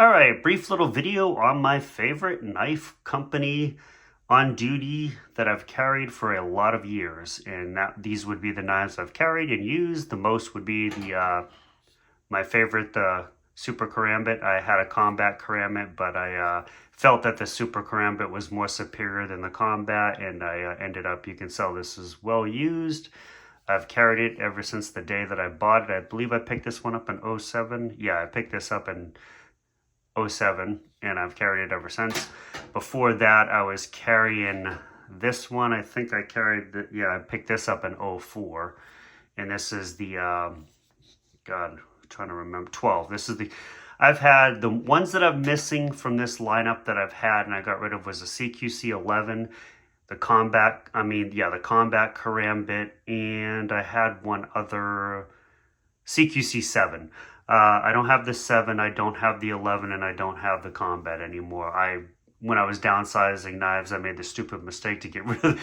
All right, brief little video on my favorite knife company on duty that I've carried for a lot of years. And these would be the knives I've carried and used. The most would be my favorite, the Super Karambit. I had a combat Karambit, but I felt that the Super Karambit was more superior than the combat, and I ended up, you can sell this as well used. I've carried it ever since the day that I bought it. I believe I picked this one up in '07. Yeah, I picked this up in '07, and I've carried it ever since. Before that, I was carrying this one. I think I carried I picked this up in '04, and this is the God, I'm trying to remember, 12. This is I've had the ones that I'm missing from this lineup that I've had and I got rid of was the CQC 11, the combat Karambit, and I had one other, CQC 7. I don't have the 7, I don't have the 11, and I don't have the combat anymore. When I was downsizing knives, I made the stupid mistake to get rid of,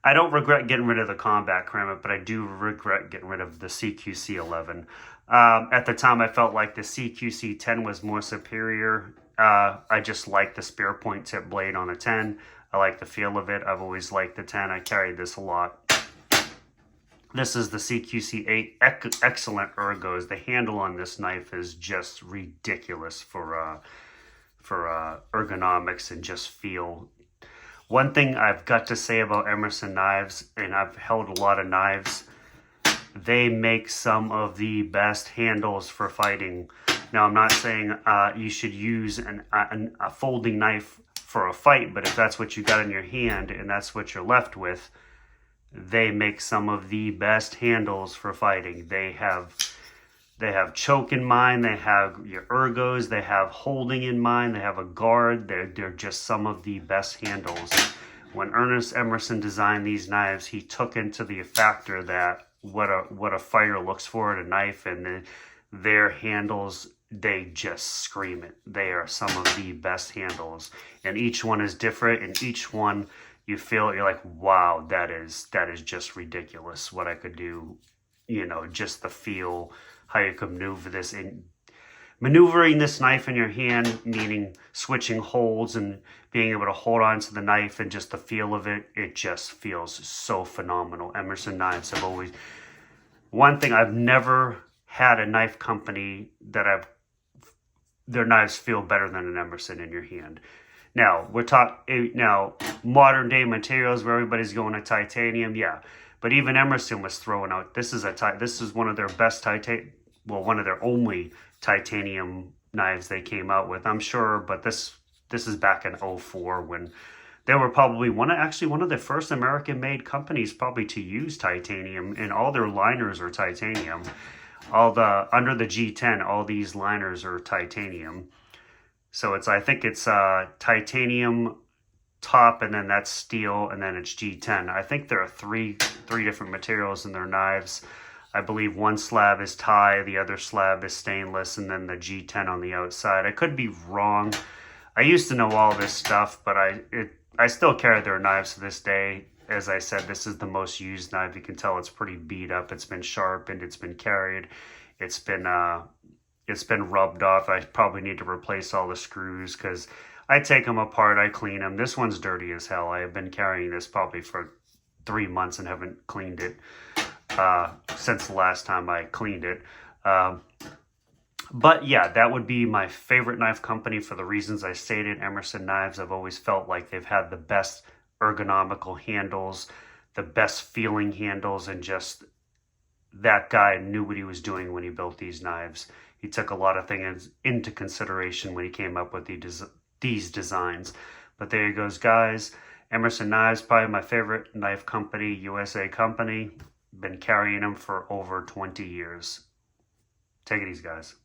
I don't regret getting rid of the combat Karambit, but I do regret getting rid of the CQC 11. At the time, I felt like the CQC 10 was more superior. I just like the spear point tip blade on the 10. I like the feel of it. I've always liked the 10. I carried this a lot. This is the CQC 8, excellent ergos. The handle on this knife is just ridiculous for ergonomics and just feel. One thing I've got to say about Emerson knives, and I've held a lot of knives, they make some of the best handles for fighting. Now, I'm not saying you should use a folding knife for a fight, but if that's what you got in your hand and that's what you're left with, they make some of the best handles for fighting. They have choke in mind, they have your ergos, they have holding in mind, they have a guard. They're just some of the best handles. When Ernest Emerson designed these knives, he took into the factor that what a fighter looks for in a knife, and their handles, they just scream it. They are some of the best handles, and each one is different, and each one you feel, you're like, wow, that is just ridiculous what I could do. You know, just the feel, how you could maneuver this, and maneuvering this knife in your hand, meaning switching holds and being able to hold on to the knife, and just the feel of it, it just feels so phenomenal. Emerson knives have always, one thing, I've never had a knife company that their knives feel better than an Emerson in your hand. Now, modern day materials where everybody's going to titanium, yeah. But even Emerson was throwing out, this is one of their best one of their only titanium knives they came out with, I'm sure, but this is back in '04 when they were probably one of the first American-made companies probably to use titanium, and all their liners are titanium. Under the G10, all these liners are titanium. So I think it's titanium top, and then that's steel, and then it's G10. I think there are three different materials in their knives. I believe one slab is Ti, the other slab is stainless, and then the G10 on the outside. I could be wrong. I used to know all this stuff, but I still carry their knives to this day. As I said, this is the most used knife. You can tell it's pretty beat up. It's been sharpened. It's been carried. It's been rubbed off. I probably need to replace all the screws because I take them apart. I clean them. This one's dirty as hell. I have been carrying this probably for 3 months and haven't cleaned it since the last time I cleaned it. But yeah, that would be my favorite knife company for the reasons I stated. Emerson Knives, I've always felt like they've had the best ergonomical handles, the best feeling handles, and just that guy knew what he was doing when he built these knives. He took a lot of things into consideration when he came up with these designs. But there you goes, guys. Emerson Knives, probably my favorite knife company, USA company. Been carrying them for over 20 years. Take it easy, guys.